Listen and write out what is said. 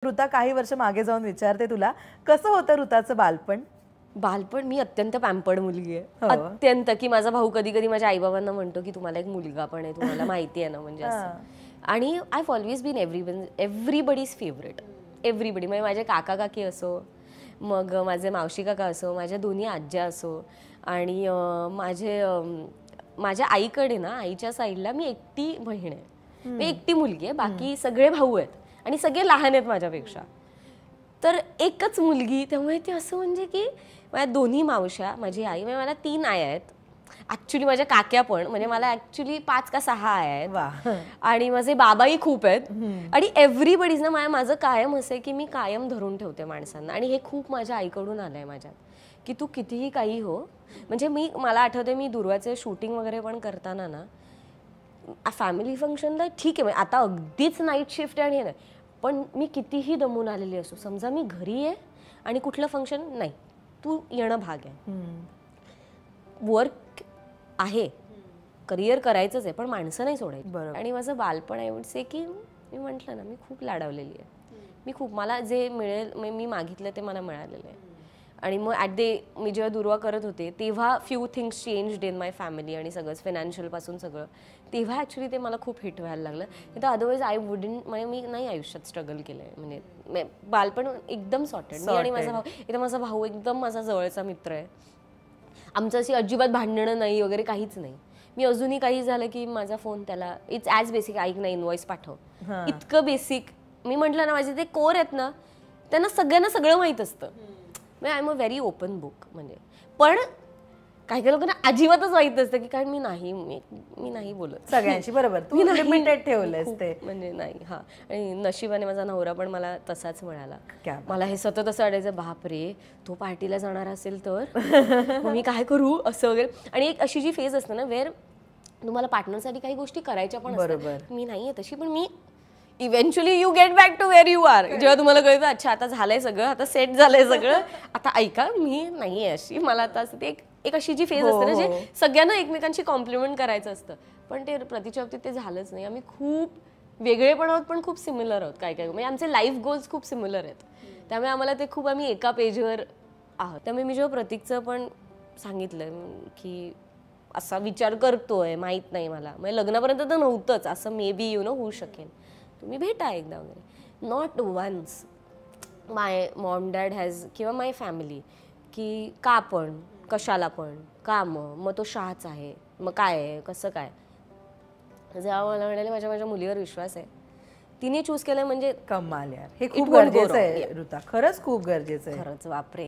ऋता काही वर्ष मागे जाऊन विचारते तुला, कसं होतं ऋताचं बालपण? बालपण मी अत्यंत पॅम्पर्ड मुलगी आहे. हो. अत्यंत, की माझा भाऊ कधी कधी माझ्या आईबाबांना म्हणतो की तुम्हाला एक मुलगा पण आहे, तुम्हाला माहिती आहे ना, म्हणजे असं. आणि I have always been everybody's favourite. Everybody, म्हणजे माझे काका काकी असो, मग माझे मावशी काका असो, माझ्या दोन्ही आज्या असो, आणि माझ्या आईकडे ना, आईच्या साईडला मी एकटी बहीण आहे, मी एकटी मुलगी आहे. बाकी सगळे भाऊ आहेत आणि सगळे लहान आहेत माझ्यापेक्षा. तर एकच मुलगी, त्यामुळे ते असं म्हणजे की माझ्या दोन्ही मावश्या, माझी आई, म्हणजे मला 3 आया आहेत ॲक्च्युली. माझ्या काक्या पण, म्हणजे मला ॲक्च्युली 5 का 6 आया आहेत. आणि माझे बाबाही खूप आहेत. आणि एव्हरीबडीज ना, माझं कायम असं आहे की मी कायम धरून ठेवते माणसांना. आणि हे खूप माझ्या आईकडून आलं आहे माझ्यात, की तू कितीही काही हो. म्हणजे मला आठवते, मी दुर्वाचे शूटिंग वगैरे पण करताना ना, फॅमिली फंक्शनला ठीक आहे, आता अगदीच नाईट शिफ्ट आहे आणि हे नाही, पण मी कितीही दमून आलेली असो, समजा मी घरी आहे आणि कुठलं फंक्शन नाही, तू येणं भाग आहे. वर्क आहे, करिअर करायचंच आहे, पण माणसं नाही सोडायची. आणि माझं बालपण आय वुड से की मी म्हटलं ना, मी खूप लाडावलेली आहे. मी खूप, मला जे मिळेल, मी मागितलं ते मला मिळालेलं आहे. आणि मग मी जेव्हा दुर्वा करत होते तेव्हा few things changed in my family आणि सगळंच फायनान्शियलपासून सगळं, तेव्हा ॲक्च्युली ते मला खूप हिट व्हायला लागलं. तर अदरवाईज आय वुडंट, म्हणजे मी नाही आयुष्यात स्ट्रगल केलं आहे. म्हणजे बालपण एकदम सॉर्टेड. मी आणि माझा भाऊ एकदम माझा जवळचा मित्र आहे. आमचं अशी अजिबात भांडणं नाही वगैरे, काहीच नाही. मी अजूनही काही झालं की माझा फोन त्याला, इट्स ॲज बेसिक, ऐक ना इनवॉइस पाठव, इतकं बेसिक. मी म्हटलं ना, माझे ते कोर आहेत ना, त्यांना सगळ्यांना सगळं माहीत असतं. I am a very open book. म्हणजे पण काही काही लोकांना अजिबातच माहित असतं की, कारण मी नाही बोलत सगळ्यांशी. बरोबर, तू लिमिटेड ठेवलंस ते, म्हणजे नाही. हा, आणि नशिबाने माझा नवरा पण मला तसाच मिळाला. मला हे सतत असं वाटायचं, बापरे, तो पार्टीला जाणार असेल तर मी काय करू, असं वगैरे. आणि एक अशी जी फेज असते ना, वेअर तुम्हाला पार्टनरसाठी काही गोष्टी करायच्या पण असतात. मी नाहीये तशी, पण मी eventually you get back to where you are. जेव्हा तुम्हाला कळतं, अच्छा आता झालंय सगळं, आता सेट झालंय सगळं, आता ऐका, मी नाहीये अशी. मला आता असं ते एक अशी जी फेज असते ना, जे सगळ्यांना एकमेकांशी कॉम्प्लिमेंट करायचं असतं, पण ते प्रतीच्या बाबतीत ते झालंच नाही. आम्ही खूप वेगळे पण आहोत, पण खूप सिमिलर आहोत. काय म्हणजे आमचे लाईफ गोल्स खूप सिमिलर आहेत. त्यामुळे आम्हाला ते खूप, आम्ही एका पेजवर आहोत. त्यामुळे मी जेव्हा प्रतीकचं पण सांगितलं की असा विचार करतोय, माहीत नाही मला, म्हणजे लग्नापर्यंत तर नव्हतंच, असं मे बी होऊ शकेल, तुम्ही भेटा एकदा वगैरे. Not once my mom dad has, किंवा माय फॅमिली, की का पण, कशाला पण, का मग तो शाहच आहे, मग काय आहे, कसं काय. जेव्हा मला म्हणाले माझ्या मुलीवर विश्वास आहे, तिने चूज केलं, म्हणजे कमाल यार. हे खूप गरजेचं आहे ऋता, खरंच खूप गरजेचं आहे. खरंच, बापरे.